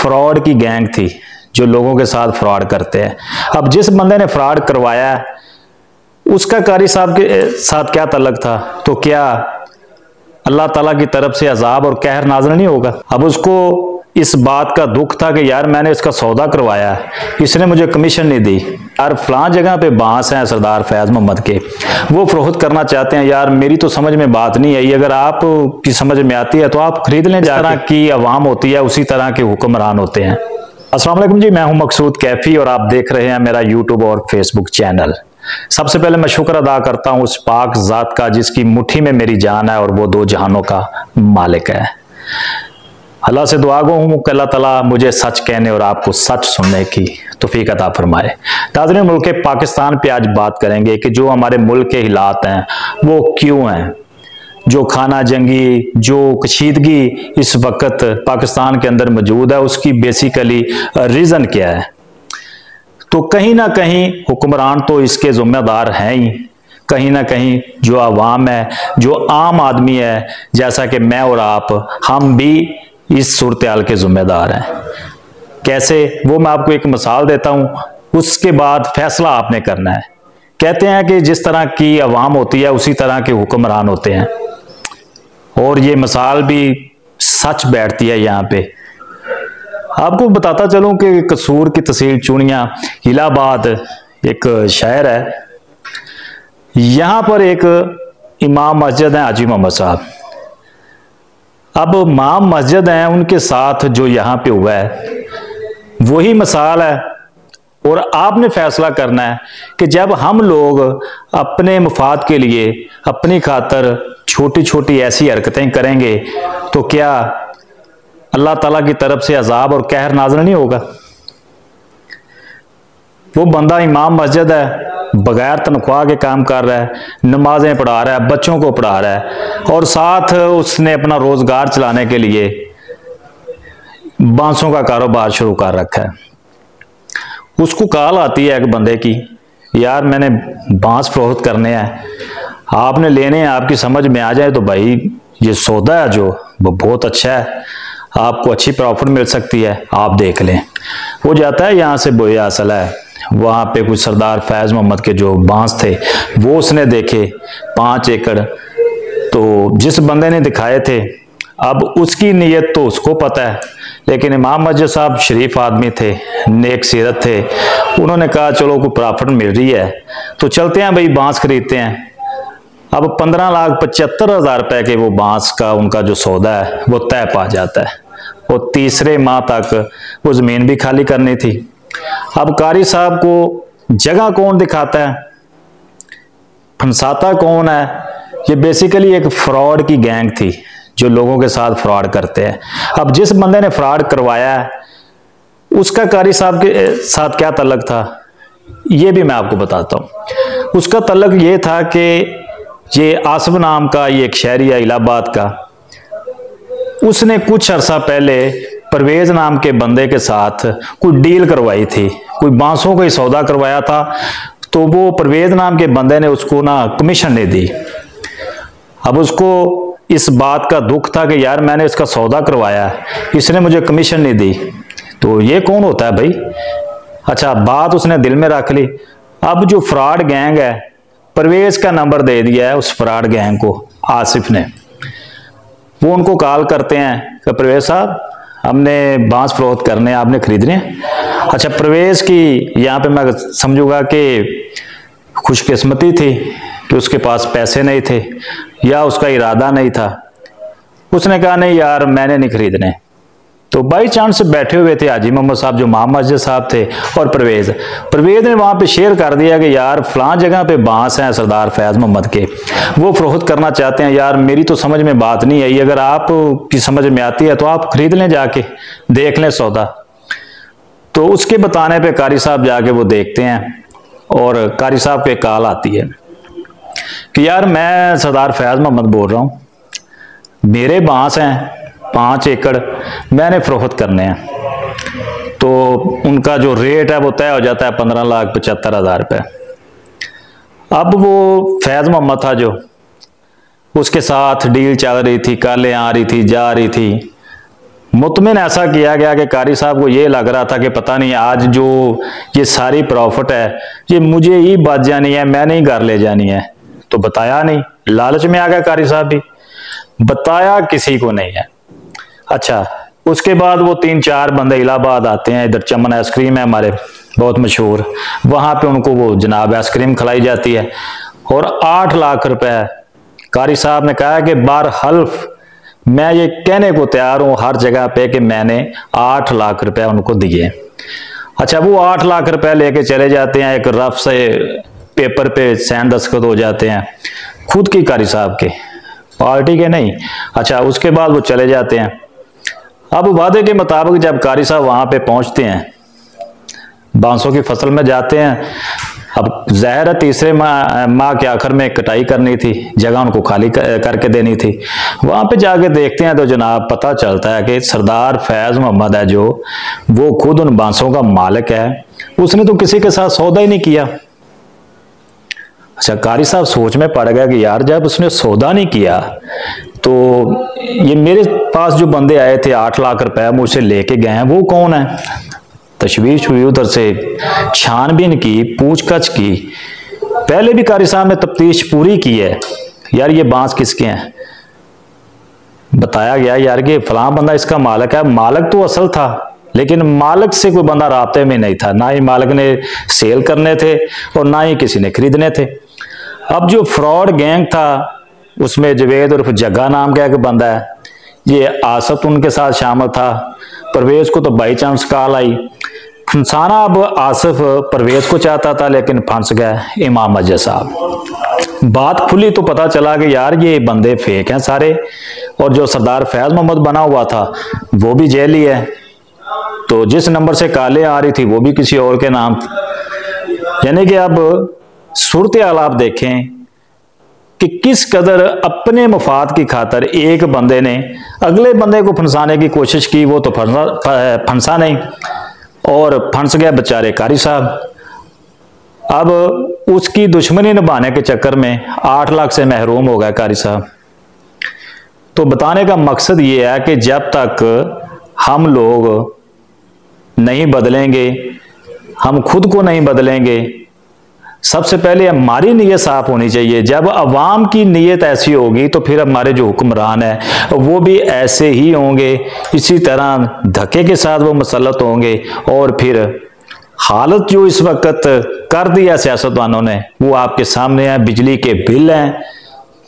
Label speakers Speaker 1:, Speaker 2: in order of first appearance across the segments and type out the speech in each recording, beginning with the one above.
Speaker 1: Fraud की gang थी जो लोगों के साथ फ्रॉड करते हैं। अब जिस बंदे ने फ्रॉड करवाया है उसका कारी साहब के साथ क्या तल्लक था, तो क्या अल्लाह ताला की तरफ से अजाब और कहर नाज़िल नहीं होगा? अब उसको इस बात का दुख था कि यार मैंने इसका सौदा करवाया है, इसने मुझे कमीशन नहीं दी, यार फलां जगह पे बांस हैं सरदार फैज़ मोहम्मद के, वो फरोख्त करना चाहते हैं, यार मेरी तो समझ में बात नहीं आई, अगर आप की समझ में आती है तो आप खरीद लें। जिस तरह की अवाम होती है उसी तरह के हुक्मरान होते हैं। अस्सलाम वालेकुम जी, मैं हूं मकसूद कैफी और आप देख रहे हैं मेरा यूट्यूब और फेसबुक चैनल। सबसे पहले मैं शुक्र अदा करता हूं उस पाक जात का जिसकी मुट्ठी में मेरी जान है और वो दो जहानों का मालिक है। अल्लाह से दुआ गो हूं कि अल्लाह ताला मुझे सच कहने और आपको सच सुनने की तौफीक अता फरमाए। नाज़रीन, मुल्क पाकिस्तान पे आज बात करेंगे कि जो हमारे मुल्क के हालात हैं वो क्यों हैं, जो खाना जंगी, जो कशीदगी इस वक्त पाकिस्तान के अंदर मौजूद है, उसकी बेसिकली रीज़न क्या है। तो कहीं ना कहीं हुक्मरान तो इसके ज़िम्मेदार हैं ही, कहीं ना कहीं जो आवाम है, जो आम आदमी है, जैसा कि मैं और आप, हम भी इस सूरत हाल के ज़िम्मेदार हैं। कैसे, वो मैं आपको एक मिसाल देता हूँ, उसके बाद फैसला आपने करना है। कहते हैं कि जिस तरह की आवाम होती है उसी तरह के हुक्मरान होते हैं, और ये मिसाल भी सच बैठती है। यहाँ पे आपको बताता चलूं कि कसूर की तहसील चूड़ियाँ इलाहाबाद एक शहर है, यहाँ पर एक इमाम मस्जिद है हाजी मोहम्मद साहब। अब इमाम मस्जिद हैं, उनके साथ जो यहाँ पे हुआ है वही मिसाल है, और आपने फैसला करना है कि जब हम लोग अपने मुफाद के लिए अपनी खातर छोटी छोटी ऐसी हरकतें करेंगे तो क्या अल्लाह ताला की तरफ से अजाब और कहर नाज़िल नहीं होगा? वो बंदा इमाम मस्जिद है, बगैर तनख्वाह के काम कर रहा है, नमाजें पढ़ा रहा है, बच्चों को पढ़ा रहा है, और साथ उसने अपना रोजगार चलाने के लिए बांसों का कारोबार शुरू कर रखा है। उसको कॉल आती है एक बंदे की, यार मैंने बांस फरोख्त करने हैं, आपने लेने हैं, आपकी समझ में आ जाए तो भाई ये सौदा है जो वो बहुत अच्छा है, आपको अच्छी प्रॉफिट मिल सकती है, आप देख लें। वो जाता है यहाँ से बोया असल है, वहाँ पे कुछ सरदार फैज़ मोहम्मद के जो बांस थे वो उसने देखे 5 एकड़, तो जिस बंदे ने दिखाए थे, अब उसकी नीयत तो उसको पता है, लेकिन इमाम मस्जिद साहब शरीफ आदमी थे, नेक सीरत थे, उन्होंने कहा चलो कोई प्रॉफिट मिल रही है तो चलते हैं भाई, बांस खरीदते हैं। अब 15,75,000 रुपए के वो बांस का उनका जो सौदा है वो तय पा जाता है, और तीसरे माह तक वो जमीन भी खाली करनी थी। अब कारी साहब को जगह कौन दिखाता है, फंसाता कौन है? ये बेसिकली एक फ्रॉड की गैंग थी जो लोगों के साथ फ्रॉड करते हैं। अब जिस बंदे ने फ्रॉड करवाया है उसका कारी साहब के साथ क्या तल्लक था, ये भी मैं आपको बताता हूँ। उसका तल्लक ये था कि ये आसिफ नाम का ये एक शहरी है इलाहाबाद का, उसने कुछ अरसा पहले परवेज नाम के बंदे के साथ कोई डील करवाई थी, कोई बांसों का ही सौदा करवाया था, तो वो परवेज नाम के बंदे ने उसको ना कमीशन नहीं दी। अब उसको इस बात का दुख था कि यार मैंने इसका सौदा करवाया, इसने मुझे कमीशन नहीं दी, तो ये कौन होता है भाई? अच्छा, बात उसने दिल में रख ली। अब जो फ्रॉड गैंग है, परवेज का नंबर दे दिया है उस फ्रॉड गैंग को आसिफ ने। वो उनको कॉल करते हैं कि परवेज साहब हमने बांस फरोख्त करने, आपने खरीदने हैं। अच्छा, परवेज की यहाँ पे मैं समझूंगा कि खुशकिस्मती थी कि उसके पास पैसे नहीं थे या उसका इरादा नहीं था, उसने कहा नहीं यार मैंने नहीं खरीदने। तो बाई चांस बैठे हुए थे हाजी मोहम्मद साहब जो इमाम मस्जिद साहब थे और परवेज ने वहां पे शेयर कर दिया कि यार फलां जगह पे बांस हैं सरदार फैज़ मोहम्मद के, वो फरोख्त करना चाहते हैं, यार मेरी तो समझ में बात नहीं आई, अगर आप की समझ में आती है तो आप खरीद लें, जाके देख लें सौदा। तो उसके बताने पे कारी साहब जाके वो देखते हैं, और कारी साहब पे कॉल आती है कि यार मैं सरदार फैज़ मोहम्मद बोल रहा हूँ, मेरे बांस हैं 5 एकड़, मैंने फरोख्त करने हैं। तो उनका जो रेट है वो तय हो जाता है 15,75,000 रुपये। अब वो फैज़ मोहम्मद था जो, उसके साथ डील चल रही थी, कॉलें आ रही थी, जा रही थी, मुतमिन ऐसा किया गया कि कारी साहब को ये लग रहा था कि पता नहीं आज जो ये सारी प्रॉफिट है ये मुझे ही बच जानी है, मैंने ही घर ले जानी है। तो बताया नहीं, लालच में आ गया कारी साहब भी, बताया किसी को नहीं है। अच्छा, उसके बाद वो 3-4 बंदे इलाहाबाद आते हैं, इधर चमन आइसक्रीम है हमारे बहुत मशहूर, वहां पे उनको वो जनाब आइसक्रीम खिलाई जाती है और 8 लाख रुपए कारी साहब ने कहा कि बार हल्फ मैं ये कहने को तैयार हूं हर जगह पे कि मैंने 8 लाख रुपए उनको दिए। अच्छा, वो 8 लाख रुपए लेके चले जाते हैं, एक रफ से पेपर पे साइन दस्तखत हो जाते हैं, खुद की कारी साहब के, पार्टी के नहीं। अच्छा, उसके बाद वो चले जाते हैं। अब वादे के मुताबिक जब कारी साहब वहां पे पहुंचते हैं, बांसों की फसल में जाते हैं, अब ज़ाहिर है तीसरे माह के आखिर में कटाई करनी थी, जगह उनको खाली करके देनी थी। वहां पे जाके देखते हैं तो जनाब पता चलता है कि सरदार फैज मोहम्मद है जो, वो खुद उन बांसों का मालिक है, उसने तो किसी के साथ सौदा ही नहीं किया। अच्छा, कारी साहब सोच में पड़ गया कि यार जब उसने सौदा नहीं किया तो ये मेरे पास जो बंदे आए थे 8 लाख रुपए मुझसे लेके गए हैं, वो कौन है? तशवीश हुई, उधर से छानबीन की, पूछताछ की। पहले भी कारी साहब ने तफ्तीश पूरी की है, यार ये बांस किसके हैं। बताया गया यार कि फलां बंदा इसका मालिक है। मालिक तो असल था, लेकिन मालिक से कोई बंदा राब्ते में नहीं था, ना ही मालिक ने सेल करने थे और ना ही किसी ने खरीदने थे। अब जो फ्रॉड गैंग था उसमें जवेद उर्फ जग्गा नाम का एक बंदा है, ये आसफ उनके साथ शामिल था। परवेज को तो बाई चांस कॉल आई, फंसाना अब आसिफ परवेज को चाहता था लेकिन फंस गया इमाम अजय साहब। बात खुली तो पता चला कि यार ये बंदे फेक हैं सारे, और जो सरदार फैज मोहम्मद बना हुआ था वो भी जेली है। तो जिस नंबर से कॉलें आ रही थी वो भी किसी और के नाम। यानी कि अब सूरत हाल आप देखें कि किस कदर अपने मफाद की खातर एक बंदे ने अगले बंदे को फंसाने की कोशिश की, वो तो फंसा नहीं और फंस गया बेचारे कारी साहब। अब उसकी दुश्मनी निभाने के चक्कर में 8 लाख से महरूम हो गया कारी साहब। तो बताने का मकसद ये है कि जब तक हम लोग नहीं बदलेंगे, हम खुद को नहीं बदलेंगे, सबसे पहले हमारी नीयत साफ होनी चाहिए। जब अवाम की नीयत ऐसी होगी तो फिर हमारे जो हुक्मरान है वो भी ऐसे ही होंगे, इसी तरह धक्के के साथ वो मुसल्लत होंगे। और फिर हालत जो इस वक्त कर दिया सियासतदानों ने वो आपके सामने है। बिजली के बिल हैं,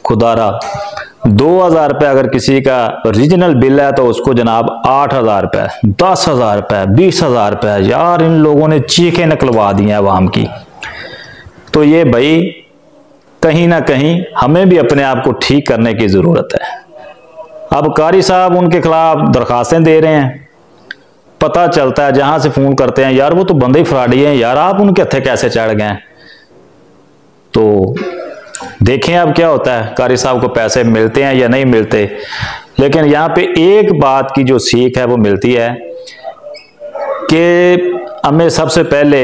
Speaker 1: खुदारा 2000 रुपये अगर किसी का ओरिजिनल बिल है तो उसको जनाब 8000 रुपये, 10,000 रुपये, 20,000 रुपये। यार इन लोगों ने चीखें निकलवा दी हैं अवाम की। तो ये भाई कहीं ना कहीं हमें भी अपने आप को ठीक करने की जरूरत है। अब कारी साहब उनके खिलाफ दरखास्तें दे रहे हैं, पता चलता है जहां से फोन करते हैं यार वो तो बंदे ही फ्रॉडी हैं, यार आप उनके हथे कैसे चढ़ गए। तो देखें अब क्या होता है, कारी साहब को पैसे मिलते हैं या नहीं मिलते। लेकिन यहाँ पे एक बात की जो सीख है वो मिलती है कि हमें सबसे पहले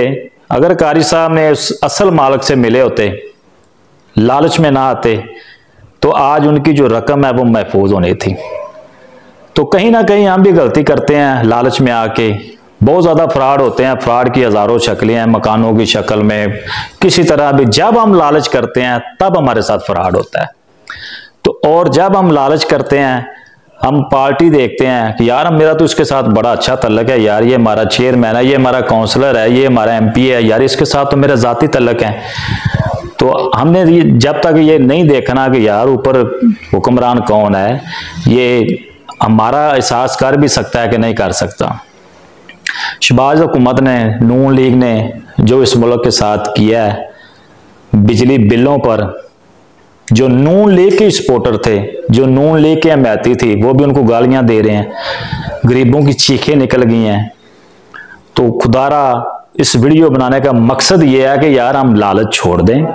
Speaker 1: अगर कारी साहब ने उस असल मालिक से मिले होते, लालच में ना आते, तो आज उनकी जो रकम है वो महफूज होनी थी। तो कहीं ना कहीं हम भी गलती करते हैं लालच में आके, बहुत ज़्यादा फ्रॉड होते हैं। फ्रॉड की हज़ारों शक्लें हैं, मकानों की शक्ल में, किसी तरह भी। जब हम लालच करते हैं तब हमारे साथ फ्रॉड होता है। तो और जब हम लालच करते हैं, हम पार्टी देखते हैं कि यार मेरा तो इसके साथ बड़ा अच्छा तल्लक है, यार ये हमारा चेयरमैन है, ये हमारा काउंसलर है, ये हमारा MP है, यार इसके साथ तो मेरा ज़ाती तल्लक है। तो हमने जब तक ये नहीं देखना कि यार ऊपर हुक्मरान कौन है, ये हमारा एहसास कर भी सकता है कि नहीं कर सकता। शहबाज हुकूमत ने, नून लीग ने जो इस मुल्क के साथ किया है, बिजली बिलों पर जो नून लीग के सपोर्टर थे, जो नून लीग के हमायती थी, वो भी उनको गालियां दे रहे हैं, गरीबों की चीखें निकल गई हैं। तो खुदारा इस वीडियो बनाने का मकसद ये है कि यार हम लालच छोड़ दें,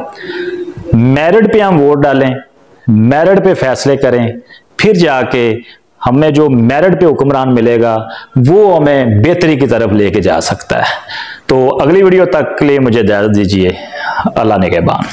Speaker 1: मेरिट पे हम वोट डालें, मेरिट पे फैसले करें, फिर जाके हमें जो मेरिट पे हुक्मरान मिलेगा वो हमें बेहतरी की तरफ लेके जा सकता है। तो अगली वीडियो तक के लिए मुझे इजाजत दीजिए। अल्लाह ने के बाद।